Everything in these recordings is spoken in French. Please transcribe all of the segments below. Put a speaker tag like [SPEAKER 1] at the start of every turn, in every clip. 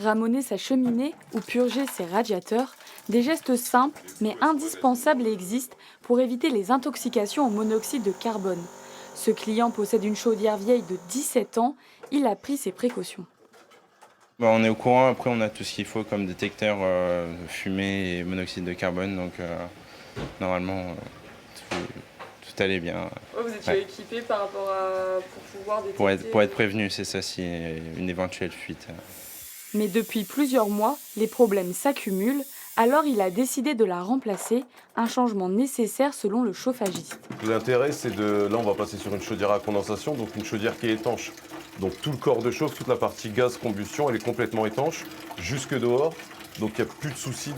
[SPEAKER 1] Ramoner sa cheminée ou purger ses radiateurs, des gestes simples mais indispensables existent pour éviter les intoxications au monoxyde de carbone. Ce client possède une chaudière vieille de 17 ans, il a pris ses précautions.
[SPEAKER 2] On est au courant, après on a tout ce qu'il faut comme détecteur de fumée et monoxyde de carbone, donc normalement tout, tout allait bien.
[SPEAKER 1] Oh, vous étiez
[SPEAKER 2] Ouais.
[SPEAKER 1] équipé par rapport à pour pouvoir détecter.
[SPEAKER 2] Pour être prévenu, c'est ça, si une éventuelle fuite.
[SPEAKER 1] Mais depuis plusieurs mois, les problèmes s'accumulent, alors il a décidé de la remplacer, un changement nécessaire selon le chauffagiste.
[SPEAKER 3] L'intérêt, c'est de... Là, on va passer sur une chaudière à condensation, donc une chaudière qui est étanche. Donc tout le corps de chauffe, toute la partie gaz combustion, elle est complètement étanche, jusque dehors. Donc il n'y a plus de souci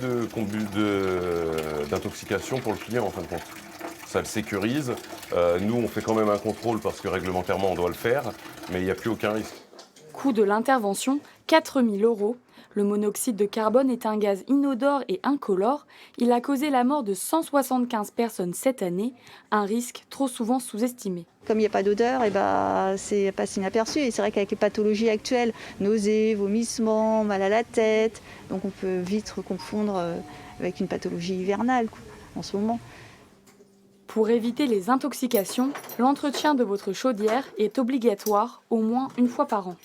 [SPEAKER 3] d'intoxication pour le client, en fin de compte. Ça le sécurise. Nous, on fait quand même un contrôle parce que réglementairement, on doit le faire, mais il n'y a plus aucun risque.
[SPEAKER 1] Coût de l'intervention, 4 000 €. Le monoxyde de carbone est un gaz inodore et incolore. Il a causé la mort de 175 personnes cette année, un risque trop souvent sous-estimé.
[SPEAKER 4] Comme il n'y a pas d'odeur, c'est passé inaperçu. Et c'est vrai qu'avec les pathologies actuelles, nausées, vomissements, mal à la tête, donc on peut vite confondre avec une pathologie hivernale en ce moment.
[SPEAKER 1] Pour éviter les intoxications, l'entretien de votre chaudière est obligatoire au moins une fois par an.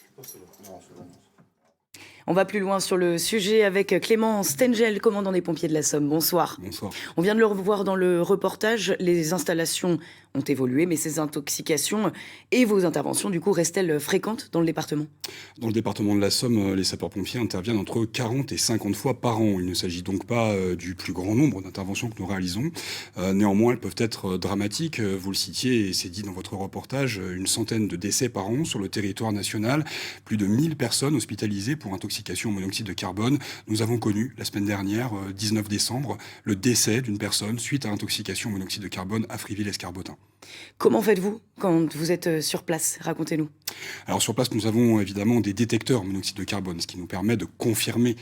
[SPEAKER 5] On va plus loin sur le sujet avec Clément Stengel, commandant des pompiers de la Somme. Bonsoir.
[SPEAKER 6] Bonsoir.
[SPEAKER 5] On vient de le revoir dans le reportage. Les installations ont évolué, mais ces intoxications et vos interventions, du coup, restent-elles fréquentes dans le département ?
[SPEAKER 6] Dans le département de la Somme, les sapeurs-pompiers interviennent entre 40 et 50 fois par an. Il ne s'agit donc pas du plus grand nombre d'interventions que nous réalisons. Néanmoins, elles peuvent être dramatiques. Vous le citiez, et c'est dit dans votre reportage, une centaine de décès par an sur le territoire national. Plus de 1000 personnes hospitalisées pour intoxication au monoxyde de carbone. Nous avons connu, la semaine dernière, 19 décembre, le décès d'une personne suite à intoxication au monoxyde de carbone à Friville-Escarbotin.
[SPEAKER 5] Comment faites-vous quand vous êtes sur place ? Racontez-nous.
[SPEAKER 6] Alors sur place, nous avons évidemment des détecteurs monoxyde de carbone, ce qui nous permet de confirmer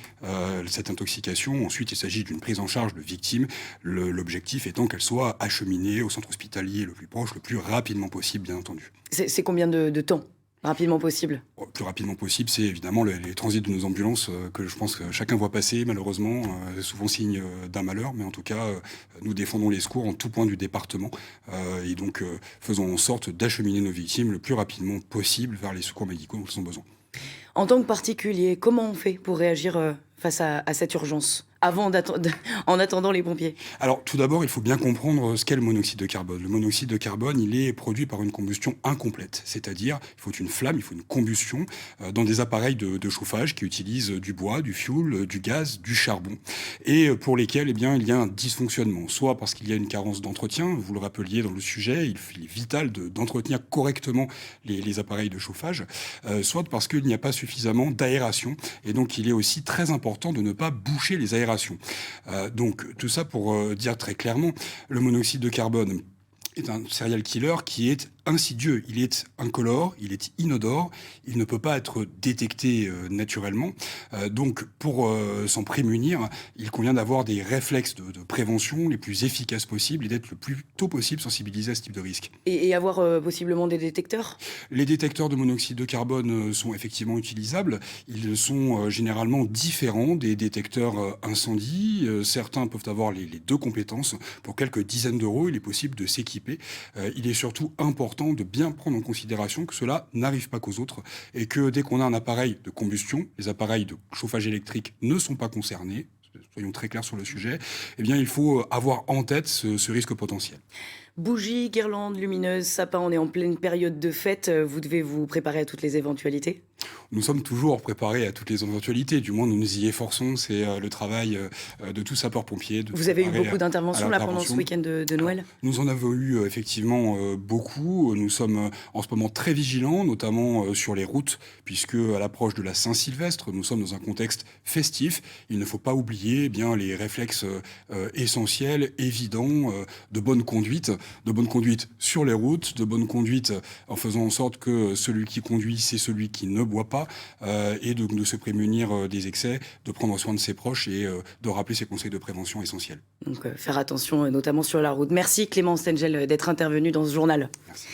[SPEAKER 6] cette intoxication. Ensuite, il s'agit d'une prise en charge de victimes, l'objectif étant qu'elle soit acheminée au centre hospitalier le plus proche, le plus rapidement possible, bien entendu.
[SPEAKER 5] C'est combien de temps ? Rapidement possible.
[SPEAKER 6] Le plus rapidement possible, c'est évidemment les transits de nos ambulances que je pense que chacun voit passer, malheureusement, souvent signe d'un malheur, mais en tout cas, nous défendons les secours en tout point du département et donc faisons en sorte d'acheminer nos victimes le plus rapidement possible vers les secours médicaux dont ils ont besoin.
[SPEAKER 5] En tant que particulier, comment on fait pour réagir face à cette urgence en attendant les pompiers ?
[SPEAKER 6] Alors, tout d'abord, il faut bien comprendre ce qu'est le monoxyde de carbone. Le monoxyde de carbone, il est produit par une combustion incomplète. C'est-à-dire, il faut une flamme, il faut une combustion dans des appareils de chauffage qui utilisent du bois, du fioul, du gaz, du charbon. Et pour lesquels, il y a un dysfonctionnement. Soit parce qu'il y a une carence d'entretien, vous le rappeliez dans le sujet, il est vital d'entretenir correctement les appareils de chauffage, soit parce qu'il n'y a pas suffisamment d'aération. Et donc, il est aussi très important de ne pas boucher les aérations. Donc tout ça pour dire très clairement, le monoxyde de carbone est un serial killer qui est insidieux. Il est incolore, il est inodore, il ne peut pas être détecté naturellement. Donc pour s'en prémunir, il convient d'avoir des réflexes de prévention les plus efficaces possibles et d'être le plus tôt possible sensibilisé à ce type de risque.
[SPEAKER 5] Et avoir possiblement des détecteurs ?
[SPEAKER 6] Les détecteurs de monoxyde de carbone sont effectivement utilisables. Ils sont généralement différents des détecteurs incendie. Certains peuvent avoir les deux compétences. Pour quelques dizaines d'euros, il est possible de s'équiper. Il est surtout important de bien prendre en considération que cela n'arrive pas qu'aux autres et que dès qu'on a un appareil de combustion, les appareils de chauffage électrique ne sont pas concernés. Soyons très clairs sur le sujet. Eh bien, il faut avoir en tête ce risque potentiel.
[SPEAKER 5] Bougies, guirlandes lumineuses, sapins, on est en pleine période de fête. Vous devez vous préparer à toutes les éventualités ?
[SPEAKER 6] Nous sommes toujours préparés à toutes les éventualités. Du moins, nous nous y efforçons. C'est le travail de tout sapeur-pompier.
[SPEAKER 5] Vous avez eu beaucoup d'interventions là pendant ce week-end de Noël ?
[SPEAKER 6] Nous en avons eu effectivement beaucoup. Nous sommes en ce moment très vigilants, notamment sur les routes, puisque à l'approche de la Saint-Sylvestre, nous sommes dans un contexte festif. Il ne faut pas oublier les réflexes essentiels, évidents, de bonne conduite sur les routes, de bonne conduite en faisant en sorte que celui qui conduit, c'est celui qui ne boit pas, et de se prémunir des excès, de prendre soin de ses proches et de rappeler ses conseils de prévention essentiels.
[SPEAKER 5] Donc faire attention notamment sur la route. Merci Clément Stengel d'être intervenu dans ce journal.
[SPEAKER 6] Merci.